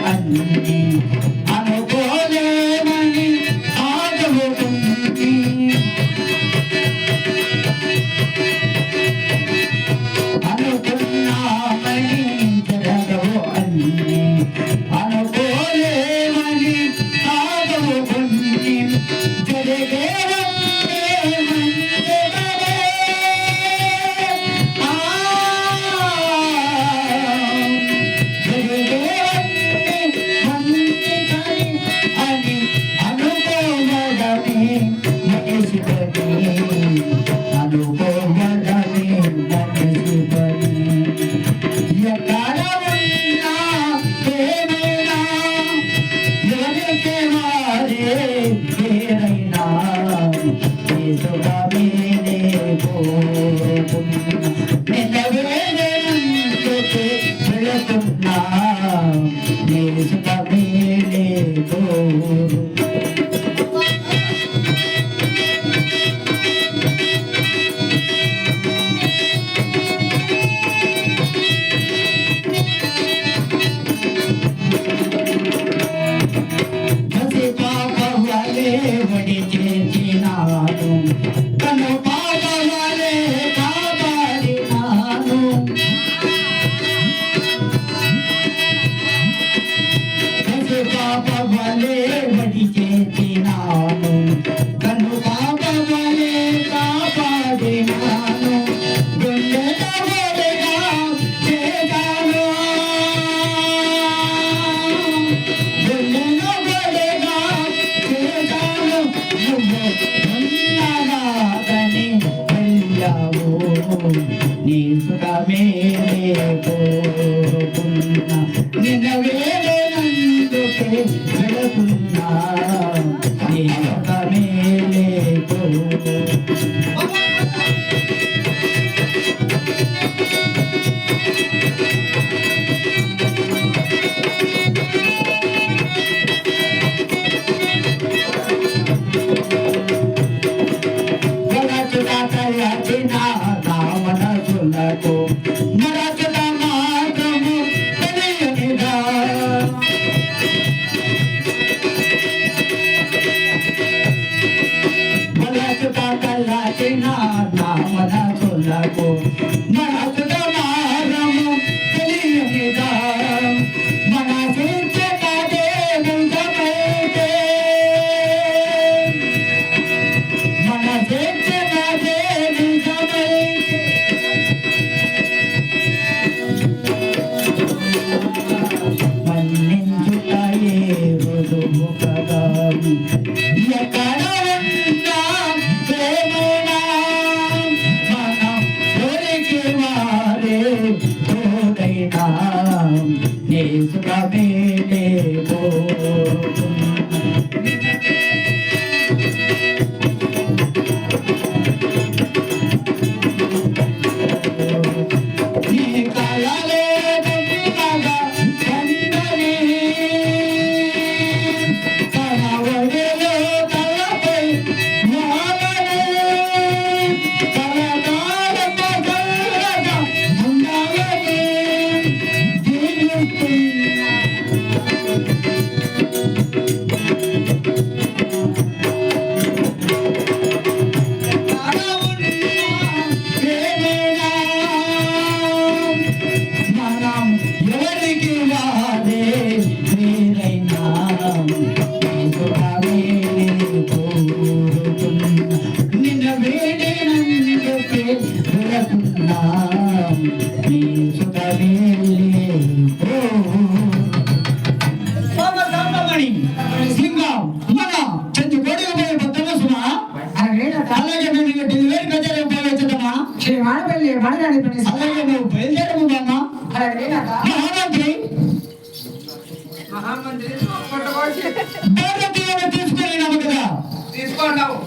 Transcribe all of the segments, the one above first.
అన్ని అనుకోలేమని ఆగవుతుంది అనుకున్నామని జరగవు అన్ని అనుకోలేమని ఆగవుతుంది జరిగే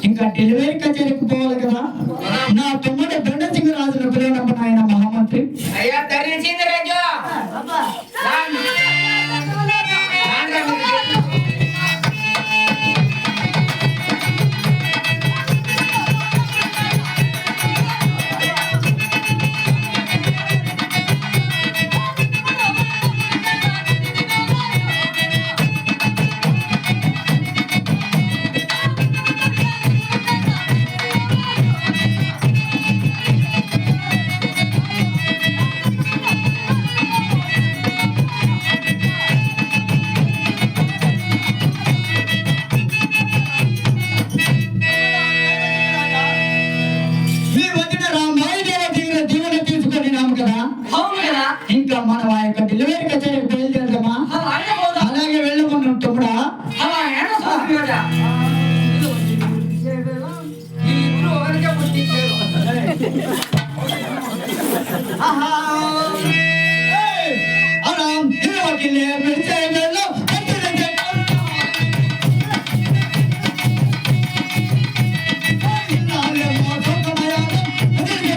ఇంకా డెలివరీ కచేరీకి పోవాలి కదా. నా తమ్ముడు దండ సింగ్ రాజుల పిల్లనప్పుడు ఆయన మహామంత్రి అయ్యా రాజు కదా ఈ ఇద్దరు ఒకరికే పుట్టించారు. ఆహా ఏయ్ అరాం ఇరవకిలే మెరిసేలో కట్టెలకే నాలే మోసమయాలం అదిగే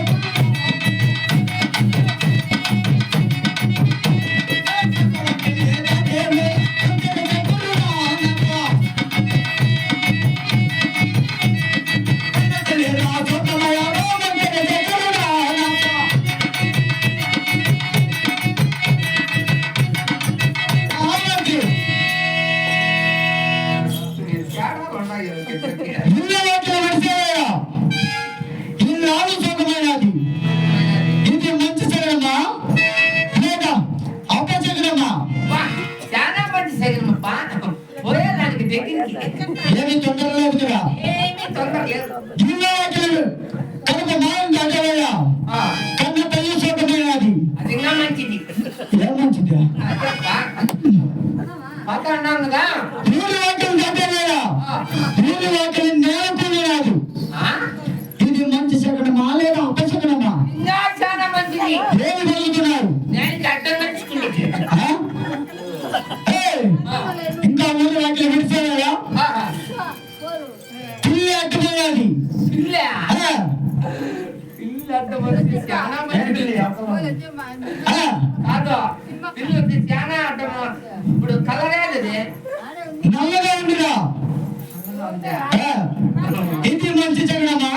ఇది మంచి శరీరమా లేక అపశకునమా? వా, చాలా మంచి శరీరమప్పా. పోయేదానికి దగ్గరికి ఏమి తొందర లేదు కదా. ఏమీ తొందర లేదు. కనుక మాయం దాటవయ్యా ఆ, కన్న తల్లి శోకమైనది. అది ఇంకా మంచిది. ఏం మంచిదా? అదేప్పా. పక్క అన్నాం కదా. వీరి వాక్యం దాటవయ్యా ఆ, వీరి వాక్యం నేర్పులేదు. ఆ, ఇది మంచి శకనమా లేదా అపశకనమా? ఇంకా చాలా మంచిది. ఏమి చదువుతున్నారు? నేను అర్థం నడుచుకుంటే ఆ? ఏయ్, ఇంకా ముందు వాక్యం విడిచేవయ్యా పిల్లి అట్టుపోయాది. పిల్ల ఆ? పిల్ల అర్థం వచ్చి చాలా మంచిది. ఆ? కాదు పిల్ల వచ్చి చాలా అర్థం. ఇప్పుడు కలర్ ఏది నల్లగా ఉందిరా. ఆ? ఇది మంచి శకనమా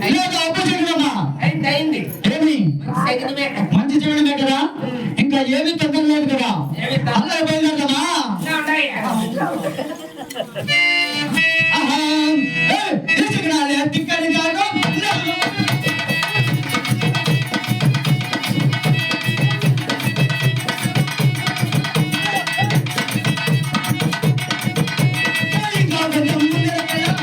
లేదా అపశకనమా? అయింది అయింది. ఏమి సెకండ్ మంచి శకనమే కదా. ఇంకా ఏమి తగ్గం లేదు కదా. ఏమి తగ్గ- అలా బయలుదేరదామా? ఆహా. ఏయ్, ఈ శకనాలే తిక్కని కాదు. ఇంకా కొంచెం ముందుకెళ్ళా.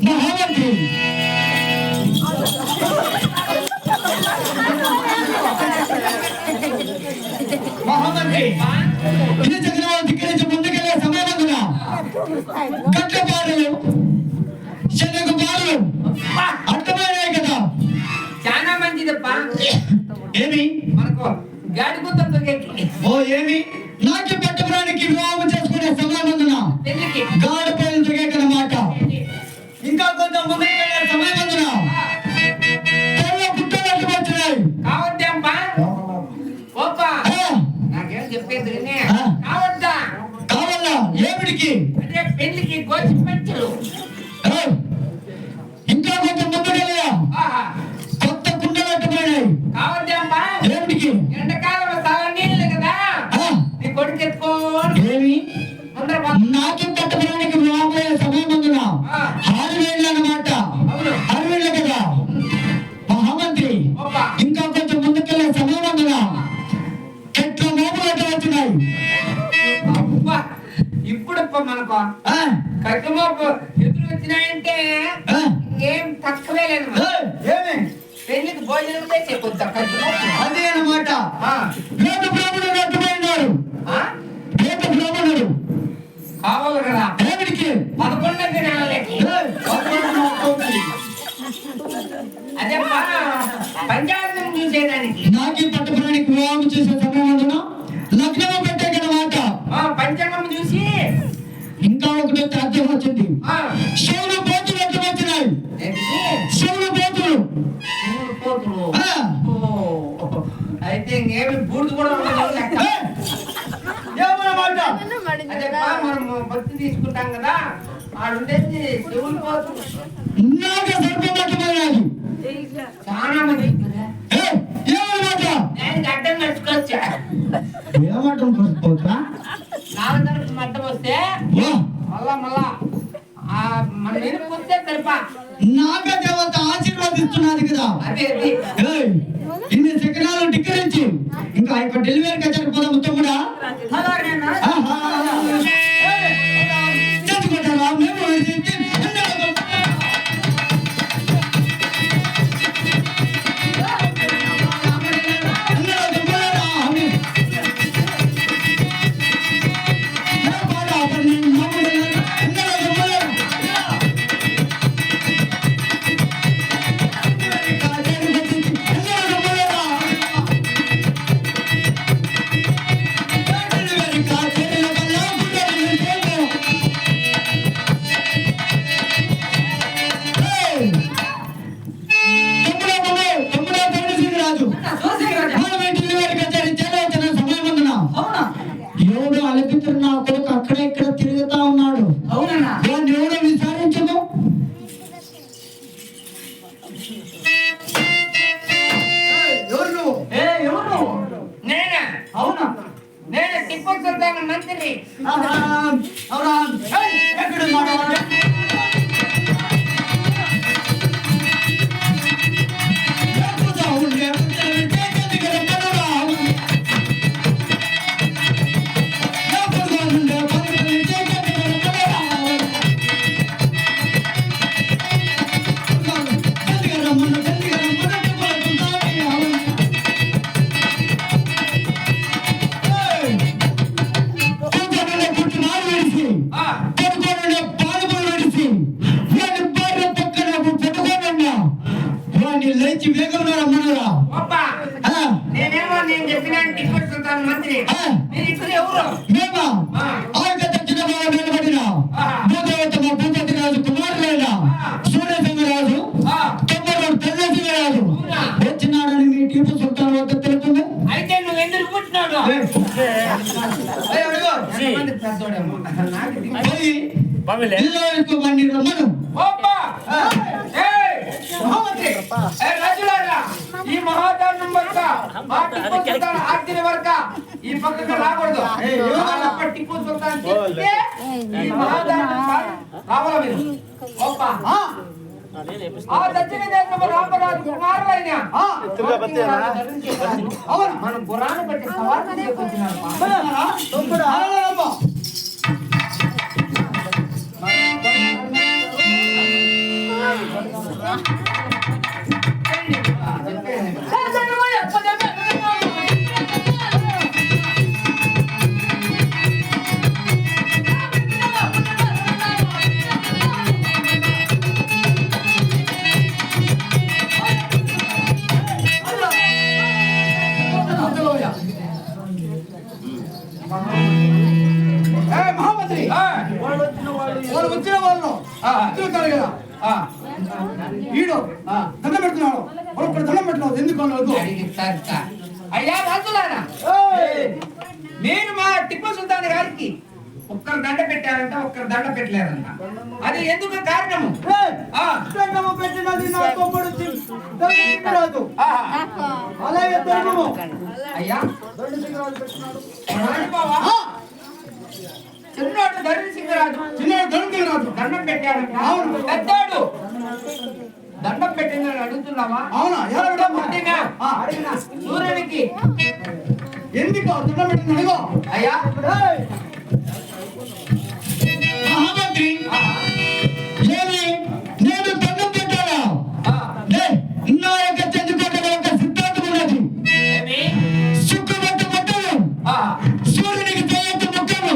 మహామంత్రి మహామంత్రి ఈ చక్రవర్తి ధిక్కరించి ముందుకెళ్ళే సమయమందున గట్ల బారులు శనగ బారులు అర్థమైనాయి కదా. చాలా మంచిదప్పా. ఏమి మనకు గాడి గుత్తం దొరికి ఓ ఏమి నాట్య పట్టపురానికి వివాహం చేసుకునే సమయమందున పెళ్లికి గాడి పేరు దొరికేకనమాట. ఇంకా కొంచెం ముందుకెళ్ళే సమయమందున తెల్ల పుట్టలు అడ్డు వచ్చినాయి. కావద్దాంపా. ఓపా ఆ, నాకేం చెప్పేది వినే. ఆ. కావద్దా కావాలా ఏమిటికి? అదే పెళ్లికి గోచి పంచులు. ఆ, ఇంకా కొంచెం ముందుకెళ్ళా ఆహా. కొత్త కుండలు అడ్డుపోయినాయి. కావద్దాంపా. ఏమిటికి? ఎండాకాలం చాలా నీళ్ళు కదా. ఆ, నీ కొడుకు ఎత్తుకోని ఏమి ముందర నాట్యం పట్టపురానికి వివాహం అయ్యే సమయమందున ఆ. 6 వేళ్ళు అన్నమాట. అవును. 6 వేళ్ళు కదా మహామంత్రి. ఓపా ఇంకా కొంచెం ముందుకెళ్ళే సమయమందున చెట్ల మోపులు అడ్డు వచ్చినాయి. అబ్బా. ఇప్పుడు మనకు ఆ, కట్టుమోపు ఎదురు వచ్చినాయంటే ఆ, ఏం తక్కువే లేదు. ఏయ్, ఏమి పెళ్లికి భోజనం చేసే కొద్ది కట్టుమోపు. అదే అన్నమాట. ఆ. వేద బ్రాహ్మణుడు అడ్డుపోయినారు. ఆ? వేద బ్రాహ్మణుడు కావాలి కదా. ఏమిటికి? 11 దినాలకి. ఏయ్, అప్పుడు కోతి. అదే పంచాయతీ చూసేదానికి. నాకి పట్టపురానికి వివాహం చేసే సమయమందున లగ్నము పెట్టేకనమాట. పంచమం చూసి ఇంకా ఒకటి అర్థం వచ్చింది. ఆ, శివుడు పోతులు అడ్డు వచ్చినాయి. ఏంటిది? శివుడు పోతులు. శివుడు పోతులు. ఆ, ఓ, అయితే ఇంకేమి బూడిద కూడా ఉండదు లెక్క. ఏయ్, ఏమన్నమాట? అదే మనం భక్తి తీసుకుంటాం కదా. ఆడుండేది శివుడు పోతులు. నాగ సర్పం అడ్డుపోయినాయి. చాలా మంది ఏయ్, ఏమన్నమాట? నేను అడ్డం నడుచుకోవచ్చా. ఏమంటాం పోతా? నాలుగు తరపు మడ్డం వస్తే మళ్ళా మన మీద పోతే తరపా నాగ దేవత ఆశీర్వాదం ఆరాధిస్తున్నది కదా. అదే ఏయ్, ఇన్ని శకనాలు టిక్కరించి ఇంకా ఆ యొక్క డెలివరీ కచేరి పోదాము తమ్ముడా. ఆహా. చదువుకుంటారా? మేము ఎవడు అలపితుడు నా కొడుకు అక్కడ ఇక్కడ తిరుగుతా ఉన్నాడు. అవునా? వాడిని ఎవడో విచారించదు. ఎవరు? నేనే. అవునా? నేను టిప్పు సుల్తాన్ మంత్రి. అవునా? ఎక్కడున్నాడు? లేచి వేగంగా రమ్మన్నారా? నేనేమో నేను చెప్పిన టిప్పు సుల్తాన్ మంత్రి. మీరు ఇప్పుడు ఎవరు? మేమా ఆ యొక్క దక్షిణ భాగం నిలబడిన భూదేవతమ భూపతి రాజు కుమారులైన సూర్యసింహరాజు తమ్ముడు తెల్లసింహరాజు వచ్చినాడని మీ టిప్పు సుల్తాన్ వద్ద తెలుపుతుంది. అయితే నువ్వు ఎందుకు పుట్టినాడు? రమ్మను. ఈ మహాదానం వరక మా టిప్పు సుల్తాన్ ఆజ్ఞ వరక ఈ పక్కకు రాకూడదు. టిప్పు సుల్తాన్ చెప్తే ఈ మహాదానం రావాల మీరు. ఆ దక్షిణ దేశంలో రామరాజు కుమారులైన మనం గుర్రాన్ని బట్టి సవాలు చేసుకొచ్చినారు. మహామంత్రి వాళ్ళు వచ్చిన వాళ్ళు చూస్తారు కదా. ఈడు దండం పెడుతున్నాడు. ఒక్కడ దండం పెట్టినావు ఎందుకు అన్నాడు? అయ్యా రాజులారా, నేను మా టిప్పు సుల్తాన్ గారికి ఒక్కరు దండ పెట్టారంట, ఒక్కరు దండ పెట్టలేరంట. అది ఎందుకు కారణము? పెట్టినది నా తమ్ముడు రాజు. అలాగే అయ్యా చిన్నోడు ధరణి సింగరాజు దండం పెట్టారంట. అవును. పెద్దోడు దండం పెట్టిందని అడుగుతున్నావా? అవునా? అడిగినా సూర్యునికి ఎందుకు దండం పెట్టింది అడిగో. అయ్యా మహామంత్రి ఏమి నేను దండం పెట్టానా? నా యొక్క చంద్రకోటలో ఒక సిద్ధాంతం ఉన్నది. సుక్కుబట్టు బట్టలు సూర్యునికి చేయొచ్చు ముక్కలు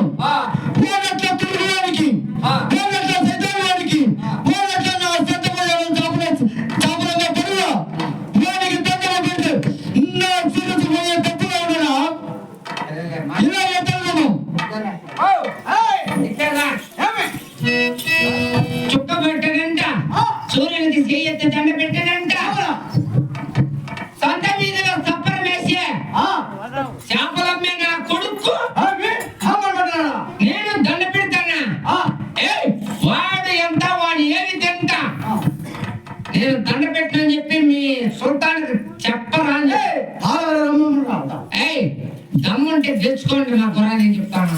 ఓనట్ల తిరుగువానికి ఓనట్ల సైతానికి ఓనట్ల నా సత్తమయ్యాలను చాపలంగా పడుగా వానికి దండం పెట్టు. నా సూర్యుడు పోయే తప్పుగా ఉండనా? ఇలా ఎత్తను చుక్క పెట్టనంట, సూర్యునికి చేయెత్తి దండ పెట్టనంట, సొంత వీధిలో సప్పరం వేసే చేపలమ్మే నా కొడుకు నేను దండ పెడతానా? వాడు ఎంత, వాడు ఏమి తింట, నేను దండ పెట్టనని చెప్పి మీ సుల్తాన్ చెప్పరా? దమ్ముంటే తెచ్చుకోండి నా కుర్రా, నేను చెప్తాను.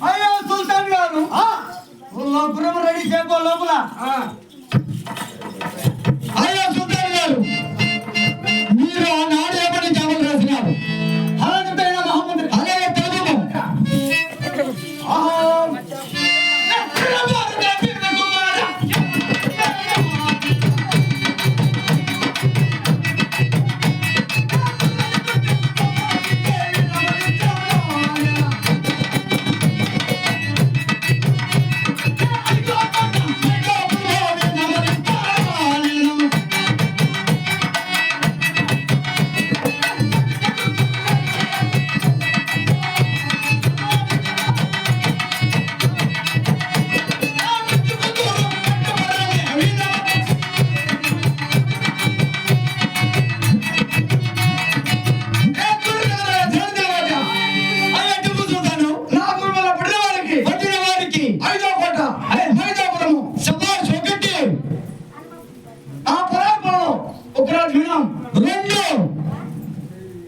అయ్యో సుల్తాన్ గారు లోపల రెడీ చేసుకో లోపల. అయ్యో సుల్తాన్ ఆ పొలం ఒక రాజు వినాం. రెండు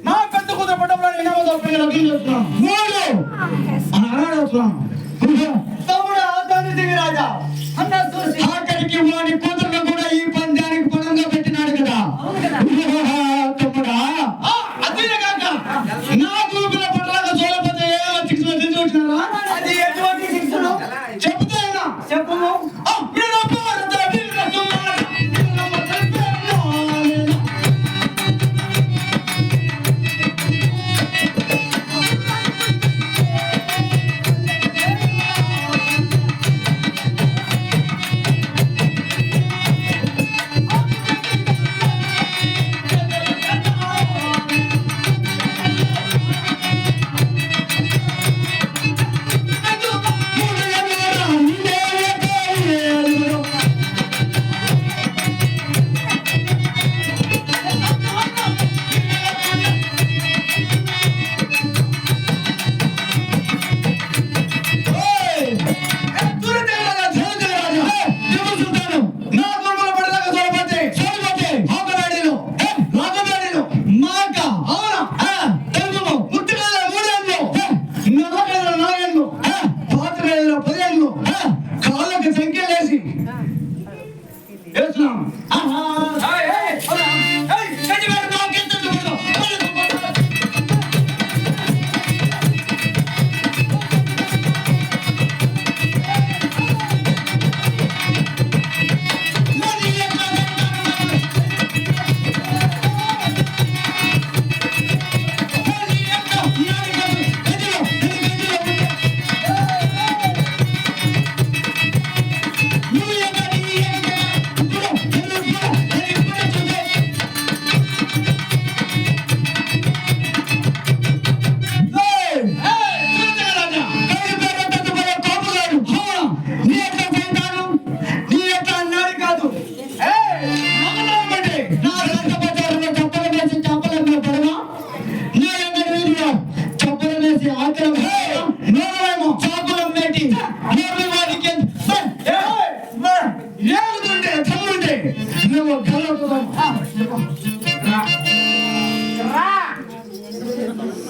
నా పెద్ద కూతురు పట్టంలో నేను లగ్నం చేస్తున్నాను. మూడు అనాడుతున్నాను. తమ్ముడు ఆదాని దిగి రాజా అన్న చూసి ఆఖరికి వాడి కూతురు కూడా ఈ పందానికి పణంగా పెట్టినాడు కదా. తమ్ముడా అదే కాక నా కూతురు పట్టలాగా చూడకపోతే వచ్చినారా? అది ఎటువంటి శిక్షలు చెబుతా చెప్పము.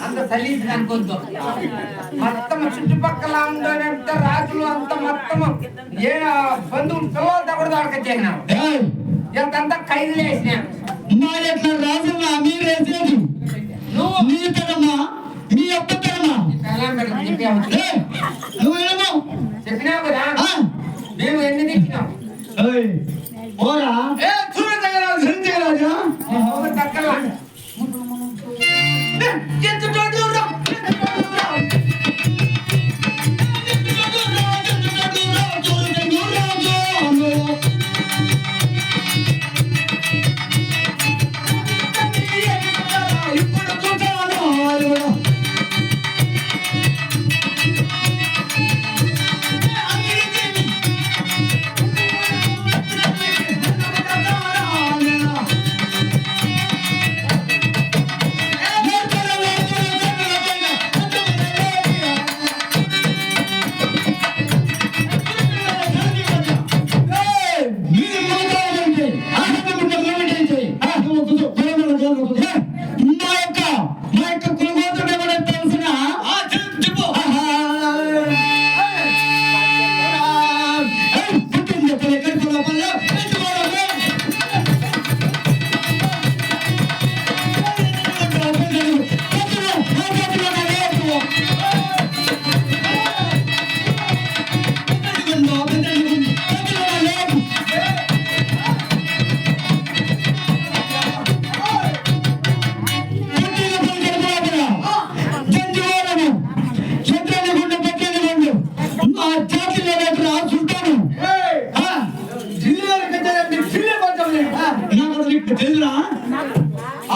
అంత సలీజ్ అనుకోద్దు. మొత్తం చుట్టుపక్కల ఉండంత రాజులు అంత మొత్తం ఏ బంధువులు పిల్లలతో కూడా దొరకొచ్చేసినావు. ఎంతంతా ఖైదులు వేసినావు. మా యొక్క రాజున్నా మీరు వేసేది నువ్వు నీ తరమా నీ అప్ప తరమా నువ్వు చెప్పినావు కదా. మేము ఎన్ని తెచ్చినావు ఓరా చూడరాజు సంజయరాజా తక్కల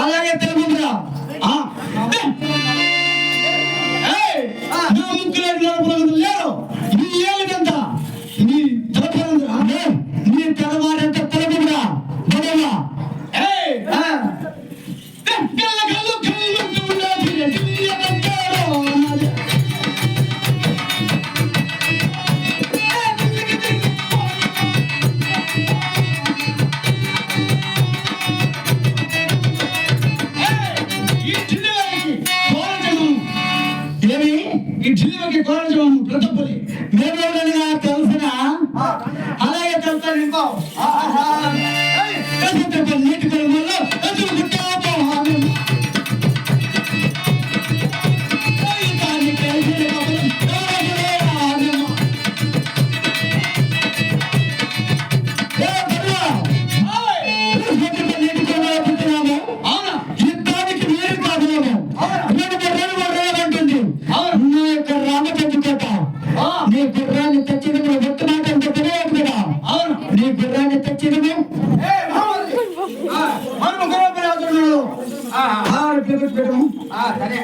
అలాగే తెలుగురా లేరు నీ ఏమిటంత నీ తలపరంగా నీ తెలవారంత తెలుగురా బడవా నింపావు నీటి కొలమల్లో ఎదురు పుట్టావు నీ గుర్రాన్ని తెచ్చినము ఒక్క మాట అంటే తెలియదు కదా నీ గుర్రాన్ని తెచ్చినము పెట్టము సరే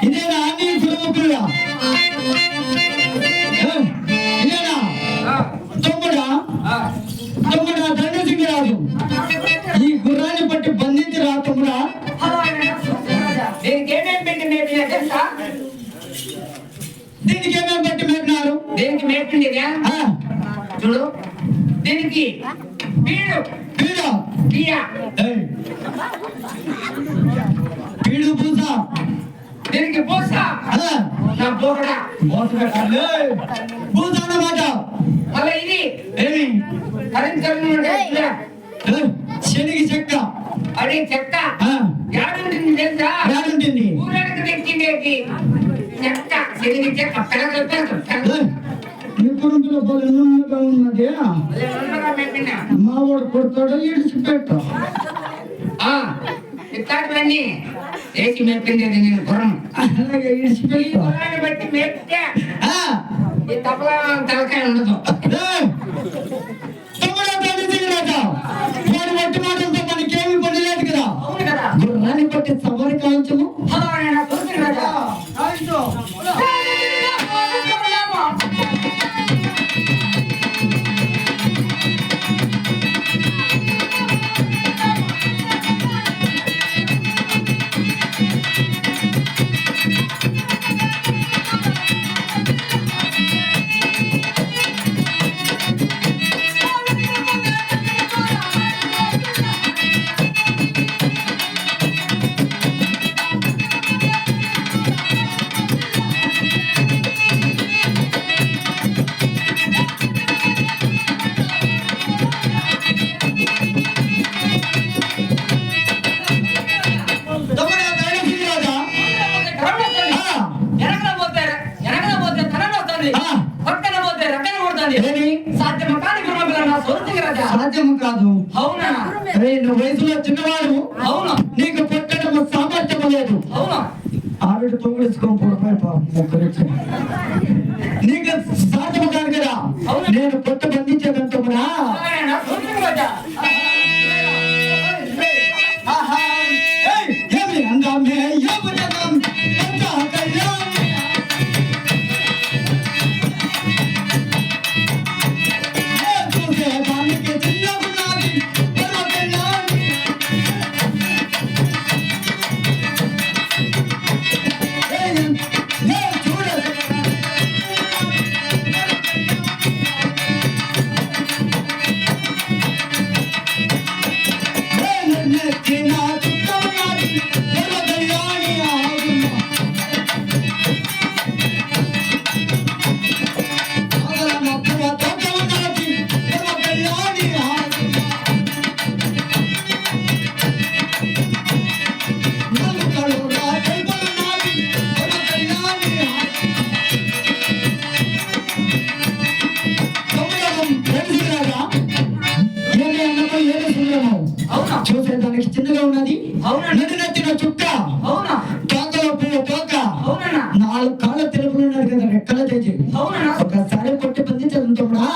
ఇదేనా నీ గురుముకులుగా ఇదేనా తమ్ముడా తమ్ముడా దండసింగరాజు ఈ గుర్రాన్ని పట్టి బంధించరా తమ్ముడా దీనికి ఏమేమి పెట్టి మేపినా తెలుసా దీనికి ఏమేమి పట్టి మేపినారు దీనికి మేపిండిగా చూడు దీనికి పీడు పీడ బియ్య పీడు పూస దీనికి పూస నా బోకడా పూస అన్నమాట మళ్ళీ ఇది ఏమి శనికి చెక్క అది చెక్క యాడుంటుంది తెలుసా ఏడుంటుంది ఊరేనికి తెచ్చిండేది చెక్క శనికి చెక్క ఇప్పుడు ఉన్నగా ఉన్నది మేపినా మా వాడు కొడతాడు ఇడిచిపెట్టు ఇట్లాంటివన్నీ వేసి మేపిండేది నేను గుర్రం అలాగే ఈ ఇడిచిపెట్టు గుర్రాన్ని బట్టి మేపితే ఈ తపలా తలకాయ ఉండదు వాడు మట్టి మాటలతో మనకేమి పని లేదు కదా అవును కదా గుర్రాన్ని పట్టి సవారి కాల్చము సాధ్యము కాదు అవునా నువ్వు వయసులో చిన్నవాడు అవును నీకు పుట్టడం సామర్థ్యము లేదు అవును ఆవిడ తొంగిలించుకొని పడిపోయి ముక్కరించి నీకు సాధ్యము కాదు కదా నేను పుట్ట బంధించేదంతమునా ఏమి అందామే యువజనం చూసేదానికి చిన్నగా ఉన్నది నడినెత్తిన చుక్క తోకలో పువ్వు తోక 4 కాళ్ళ తెలుపులు ఉన్నారు కదా రెక్కల చేసి ఒకసారి కొట్టి బంధించదు తమ్ముడా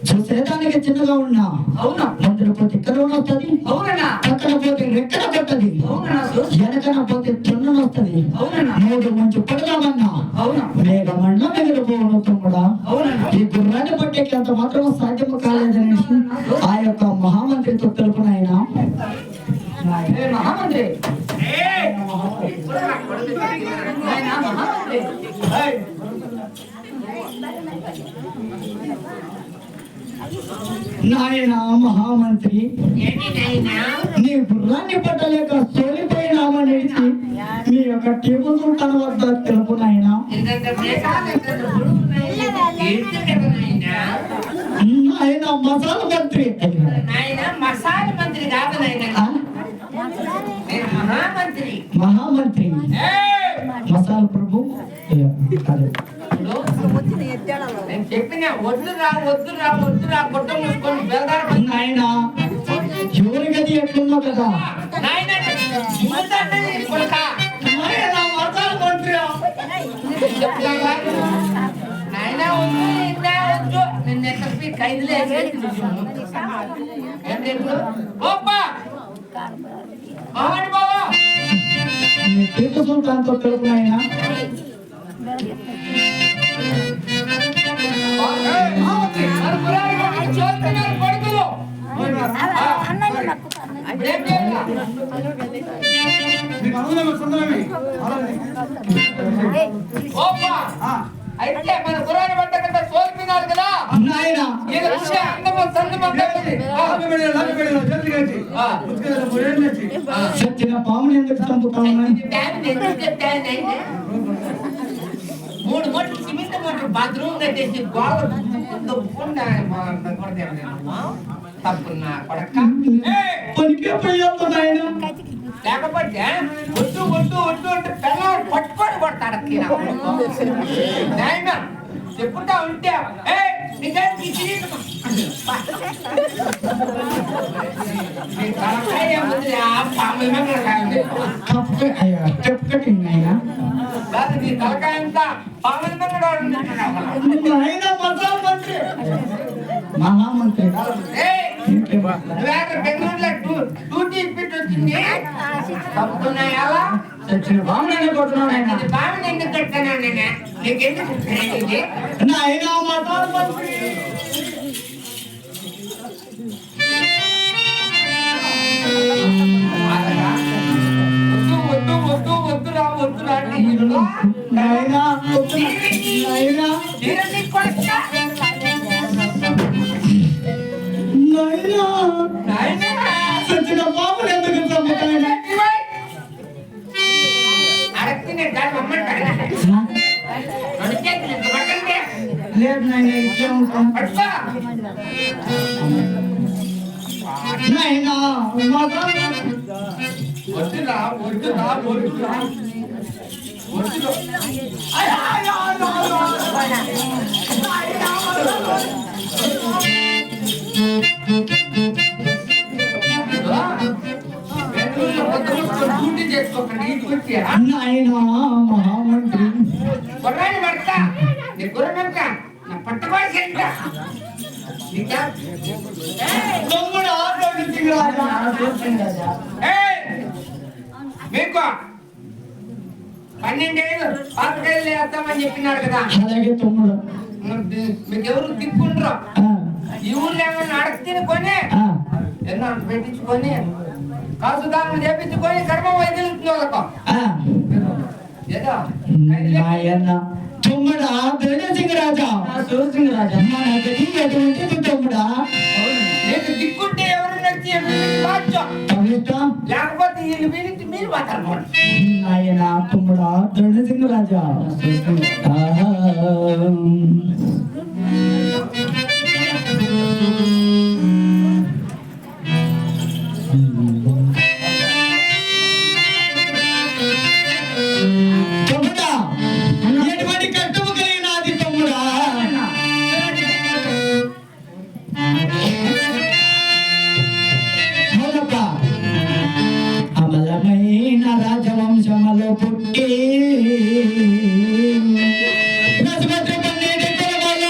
చూసేదానికి చిన్నగా ఉన్నా అవునా ముందర పోతే ఇక్కడ వస్తుంది, అవునన్నా పక్కన పోతే రెక్కన కొట్టది, అవునన్నా వెనకన పోతే తొన్నను వస్తుంది. అవునన్నా మూడు మంచి పడదామన్నా అవునా మేఘమన్నా మిగిలిపోవడం తమ్ముడా. అవునన్నా ఈ గుర్రాన్ని పట్టేకి అంత మాత్రం సాధ్యము కాలేదనేసి ఆ యొక్క మహామంత్రితో తెలుపున ఆయన ఏ మహామంత్రి నాయనా మహామంత్రి నాయన మహామంత్రి ఏంటి నాయనా నీ గుర్రాన్ని పట్టలేక సోలిపోయినామని మీ యొక్క టేబుల్ తన వద్ద తెలుపు నాయన. ఇంత మేఘాలు ఇంత బుడుగున్నాయి ఏంటి కదా నాయనా ఆయన మసాల మంత్రి నాయనా మసాలా మంత్రి కాదు నాయనా ఆ? నేను మహామంత్రి మహామంత్రి మసాల ప్రభు అదే నేను చెప్పిన వద్దురా వద్దురా వద్దురా గుట్ట మూసుకొని బెల్దారు నాయన ఎవరి గది ఎట్లున్నా కదా నాయన కొడుక నాయన మసాల మంత్రి నాయన వద్దు ఇంకా వద్దు నిన్న ఎక్కడికి ఖైదులే ఓప్పా మామని బాబా నీ టీపు సుల్తాన్తో తెలుపు నాయన. మహామంత్రి మన కులానికి చూస్తున్నారు కొడుకులు ఏం చేయాలి ఓప్పా అయితే మన కులాన్ని పడ్డ కదా సోల్పినారు కదా నాయన ఇది విషయ అందము సందము సచ్చిన పాముని ఎందుకు చంపుతావు? మూడు మూటలు సిమెంట్ మూటలు బాత్రూమ్ కట్టేసి గోడ తప్పున్నా కొడక పనికే పోయేస్తా నాయన. లేకపోతే ఒట్టు ఒట్టు ఒట్టు అంటే పిల్లలు పట్టుకొని కొడతాడు నాయన చెప్పుకుంటా ఉంటే చెప్పకటి నాయన. నీ తలకాయ అంతా పాముల నాయన మసాల మంత్రి మహామంత్రి బెంగళూరులో డ్యూటీ ఇప్పిట్ వచ్చింది తప్పుతున్నాయి అలా సచ్చిన పాముని కొడుతున్నావు నాయన. బావిని ఎందుకు కట్టాను నేను నీకెందుకు ఇది నాయన మసాల మంత్రి వద్దు వద్దు వద్దు వద్దురా వద్దురా అంటే ఇల్లు నాయన నాయన నీరని కొడక నాయన సచ్చిన పాముని ఎందుకు చంపుతాయన? అడగతినే దాని మమ్మంటాడు నడిచేది ఎంత పట్టండి లేదు నాయన ఇట్లా ఉంటాం. పట్టుకో నాయన మసాల వద్దురా వద్దురా వద్దురా వద్దురా డ్యూటీ చేసుకోకండి ఇంటికి వచ్చి నాయన మహామంత్రి కొర్రాని పడతా నీ గుర్రనంత నా పట్టుకోవాల్సి ఎంత తమ్ముడు ఆటోకి రాజా. మీకు 12 ఏళ్ళు పాతకాయలు వేస్తామని చెప్పినారు కదా అలాగే తమ్ముడు. మీకు ఎవరు తిప్పుకుంటారు ఆ, ఈ ఊర్లో ఏమన్నా అడగతిని కొని ఆ, ఎన్నో పెట్టించుకొని కాసుదానం చేపించుకొని గర్భం వదిలించిన వాళ్ళకు ఆ. ఏదో నాయన తమ్ముడా ధనసింగరాజా రాజా మన గది ఎటువంటిది తమ్ముడా? నీకు దిక్కుంటే ఎవరు నచ్చి కవిత లేకపోతే వీళ్ళు వీరికి మీరు మాట్లాడమో నాయన తమ్ముడా ధనసింగరాజా. ఆహా. తమ్ముడా ఎటువంటి కష్టము కలిగినది తమ్ముడా? మొదట అమలమైన రాజవంశములో పుట్టి రసభద్ర పన్నెండు కులముల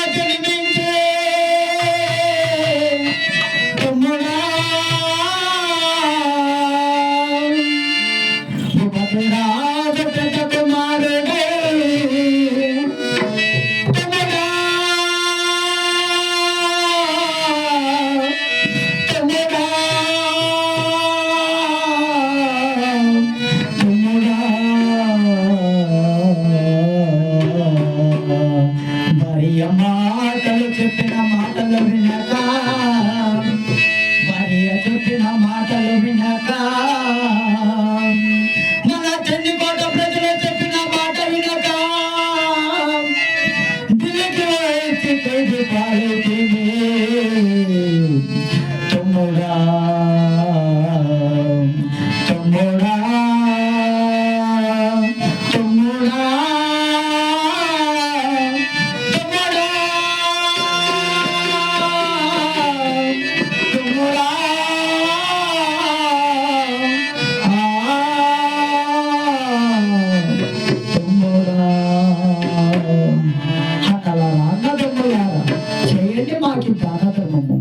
ఏంటి మాకి దానధర్మము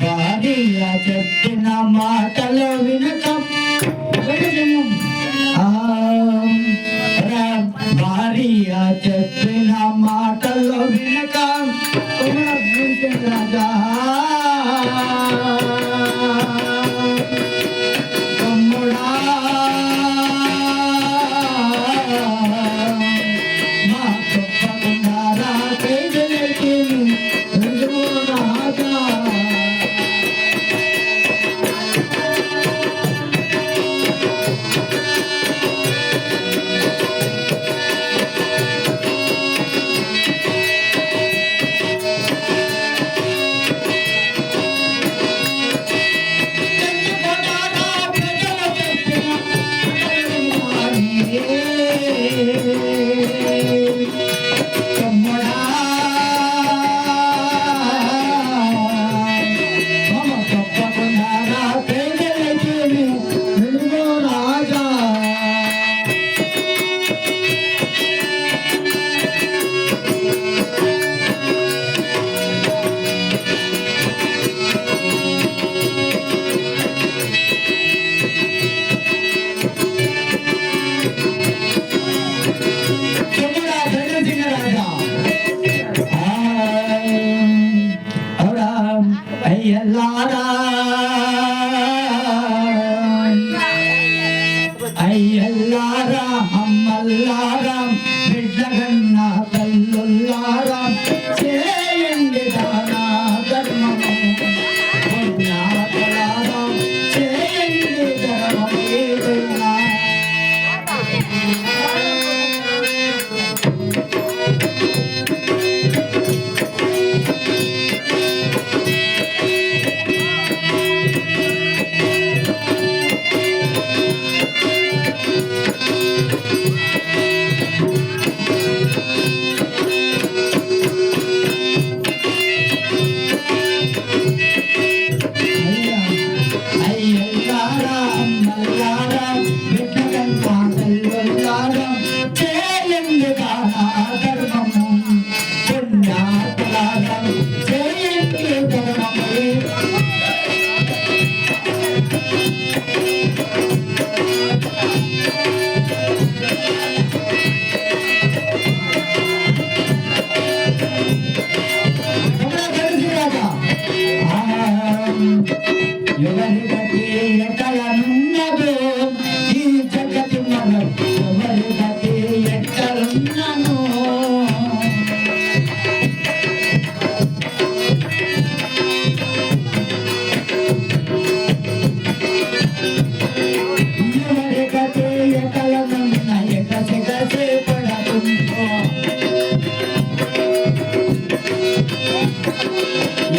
భార్య చెప్పిన మాటలు వినక భార్య చెప్పిన మాటలు వినక రాజా తమ్ముడా మా తప్పకుండా కైదలకి రాజా అయ్యల్లారా అమ్మల్లారా బిడ్డగన్నా తల్లుల్లారా చేయండి దానా ధర్మము పుణ్యాత్మలారా చేయండి ధర్మము ఏదైనా ఎవరికీ ఎక్కడనున్నదో ఈ జగతి మనం ఎవరికీ ఎక్కడున్నాను ఎవరికీ ఎక్కడనున్న ఎక్కడికసే పడకుంటో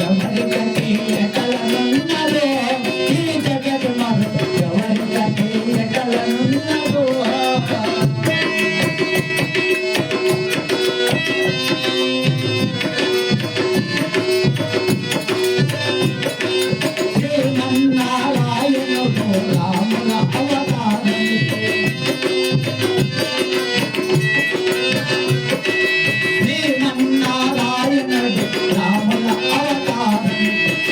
ఎవరికీ ఎక్కడనున్నదో ఈ జగతి మనం ఎవరికీ ఎక్కడనున్నదో శ్రీమన్నారాయణుడు రాముల అవతారం శ్రీమన్నారాయణుడు రాముల అవతారం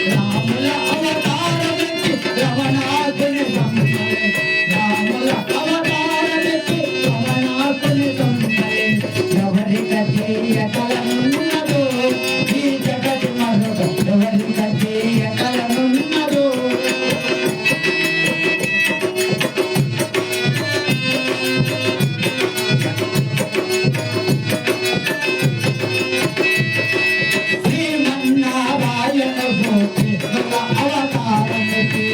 రాముల అవతారమెత్తి రమణాసుని సంహరి రాముల అవతారమెత్తి రమణాసుని సంహరి ఎవరికీ ఎక్కడనున్నదో ఈ జగతి మరొక ఎవరికీ ఎక్కడనున్నదో శ్రీమన్నారాయణుడు కృష్ణుల అవతారమెత్తి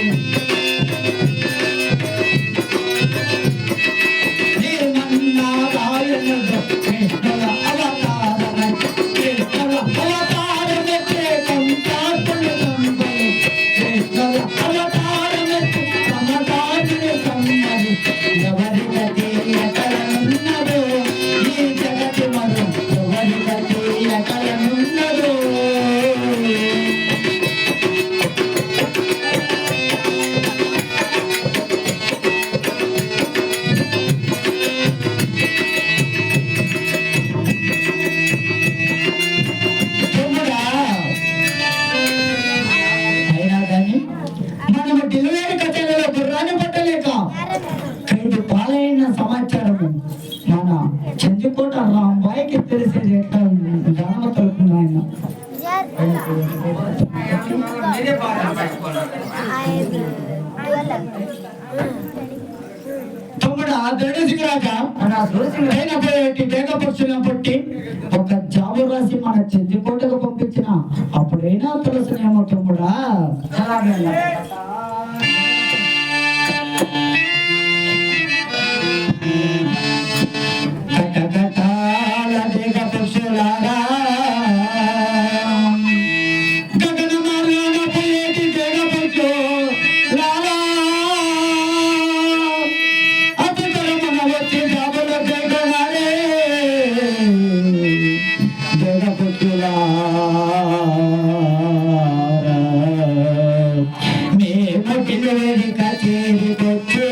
శ్రీమన్నారాయణుడు కృష్ణుల అవతారమెత్తి కృష్ణుల అవతారమెత్తి కంసాసుని సంహరి కృష్ణుల అవతారమెత్తి సమదాసుని సంహరి ఎవరికీ ఎక్కడనున్నదో ఈ జగతి మనం ఎవరికీ ఎక్కడనున్నదో మీరే బాగా పెట్టుకున్నారు. తమ్ముడా ధనుసింగ్ రాజా అలా చూసి దేగపక్షులను పుట్టి ఒక జాబు రాసి మన చెందికోటకు పంపించిన అప్పుడైనా తెలుసునేమో తమ్ముడా. అలాగే కటకటాల దేగపక్షులారా గగన మార్గాన పోయేటి దేగపక్షులారా అతి తరమున వచ్చి జాబుల దేగనాలే దేగపక్షులారా మేము కిలవేడి కచేరికొచ్చే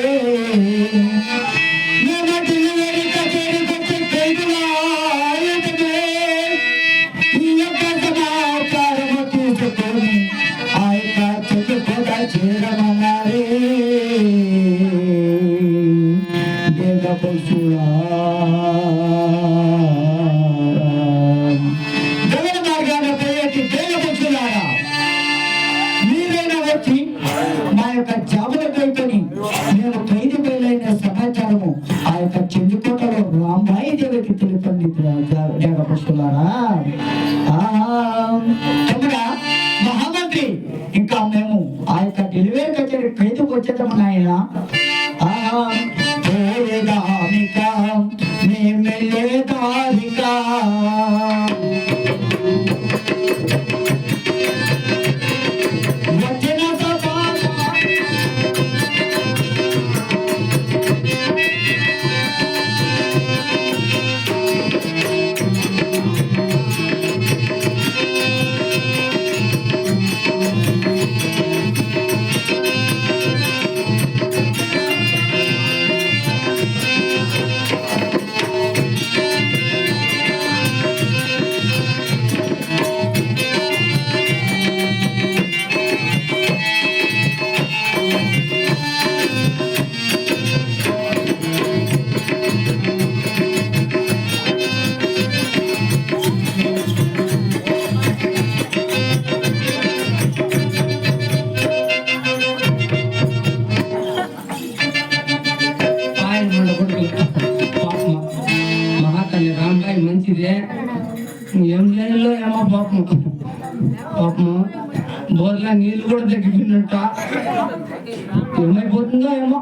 జగన్ మార్గాన పోయేటి దేగ పక్షులారా మీరైనా వచ్చి మా యొక్క జాబుల కైకొని మేము ఖైదు బయలైన సమాచారము ఆ యొక్క చెందుకోటలో రాంబాయి దేవికి తెలిపండి దేగ పక్షులారా. తమ్ముడా మహామంత్రి ఇంకా మేము ఆ యొక్క డెలివరీ కచేరీ ఖైదుకు వచ్చేద్దాము నాయన. మహాతల్లి రాంబాయి మంచిదే. ఏం చేయలో ఏమో పాపము బోర్లా నీళ్ళు కూడా తగ్గిపోయినట్ట. ఏమైపోతుందో ఏమో.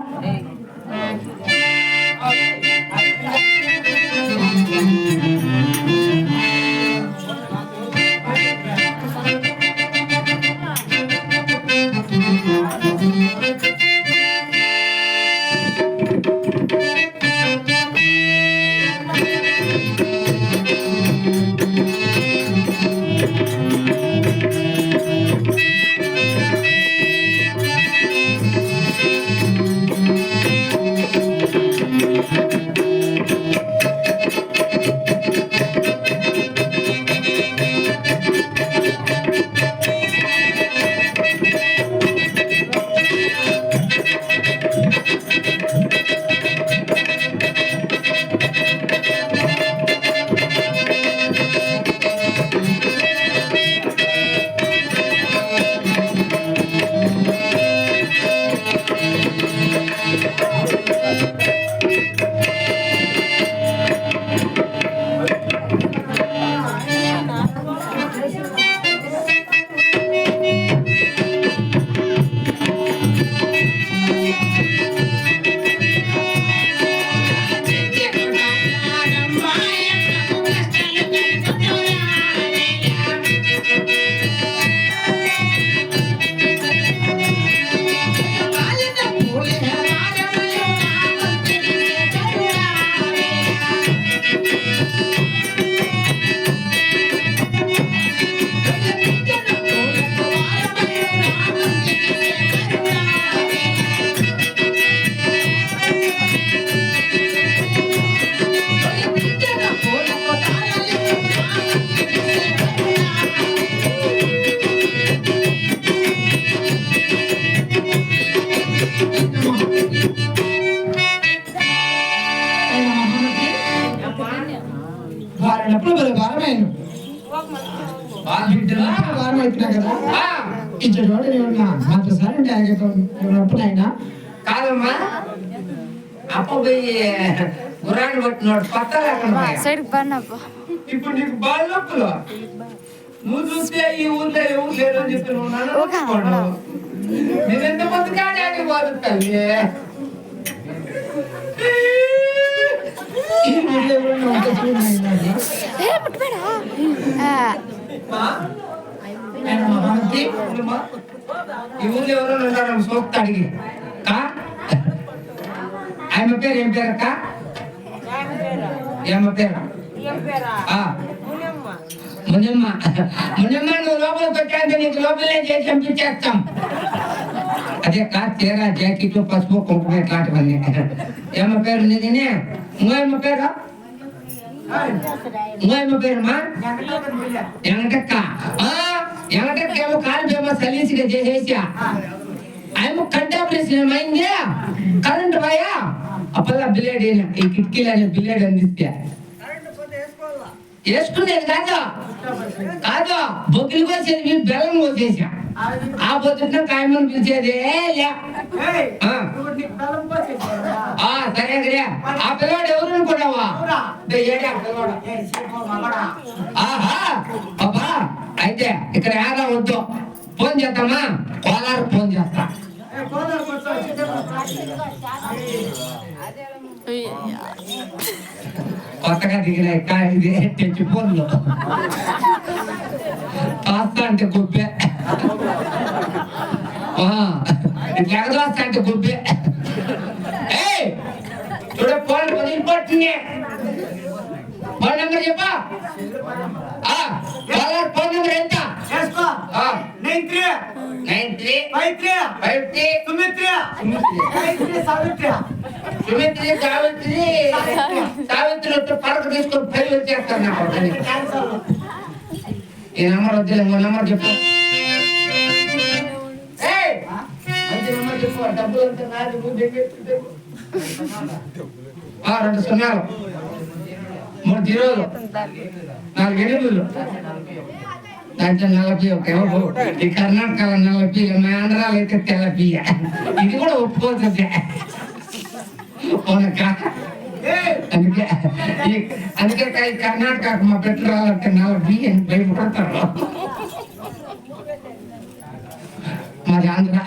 వాళ్ళ బిడ్డలా? వారం అయిపోయినా కదా ఆ, ఇచ్చేటోడు ఏమన్నా మాతో సార్ అంటే ఎప్పుడు అయినా కాదమ్మా అప్ప పోయి గుర్రాన్ని పట్టినోడు కొత్త లేకుండా సైడ్ పడినప్ప ఇప్పుడు నీకు బాగా నొప్పులు నువ్వు చూస్తే ఈ ఊళ్ళో ఎవరు లేరు అని చెప్పి నువ్వు నన్ను నమ్ముకోను. నేను ఎంతమంది కానీ బాగుంటాయి ఈ ఊళ్ళో ఎవరన్నా ఉంటే చూడండి అయినా. ఏ పట్టుబేడా ఆయన మహామంత్రి ఈ ఊళ్ళో ఎవరు ఉంటారు సోక్త అడిగి కా ఆయన పేరు ఏం పేరు అక్క ఏమ పేరు ఆ, మునియమ్మ మునియమ్మ నువ్వు లోపల పెట్టాలంటే నీకు లోపలే చేసి పంపించేస్తాం అదే కా చీర జాకెట్ పసుపు కుంకుమ ఇట్లాంటివన్నీ ఏమ పేరు నీదినే ఇంకోయమ్మ పేరు ఇంకోయమ్మ పేరుమా ఎంగటక్క ఎంగటక్క ఏమో కాలు ఫేమస్ సలీసిగా చేసేసా ఆయమ్మ కంటి ఆపరేషన్ అయింది కరెంట్ పోయా అప్పలా బిలేడ్ ఈ కిటికీలు అనే బిలేడ్ అందిస్తే వేసుకునేది కాదు కాదు బొగ్గులు కోసేది బెల్లం కోసేసా ఆ పొద్దున్న కాయమని పిలిచేది సరే సరే ఆ పిల్లవాడు ఎవరు అనుకున్నావా ఏడా పిల్లవాడు ఆహా బాబా అయితే ఇక్కడ ఏడా వద్దు ఫోన్ చేద్దామా కోలారు ఫోన్ చేస్తా కొత్తగా దిగిన ఇది తెచ్చి ఫోన్లు పాస్తా అంటే గుబ్బే ఎగదోస్తా అంటే గుబ్బే చూడ ఫోన్ వదిలిపోతుంది ఫోన్ నెంబర్ చెప్పా ఫోన్ నెంబర్ ఎంత 93 సుమిత్రి సావిత్రి పడక తీసుకొని పైలు వచ్చేస్తాను నాకు ఈ నెంబర్ వద్దులే ఇంకో నెంబర్ చెప్పు మంచి నెంబర్ చెప్పు డబ్బులు అంతా నాది ముందు 2 సున్నాలు 3 జీరోలు 4 ఎనిమిదిలు దాంట్లో 41 ఈ కర్ణాటకలో 40 మా ఆంధ్రాలో అయితే తెల్లపియ ఇది కూడా ఒప్పుకోతుంది అందుకే అందుకే ఈ కర్ణాటక మా పెట్టాలంటే 40 అని భయపడతారు మాది ఆంధ్ర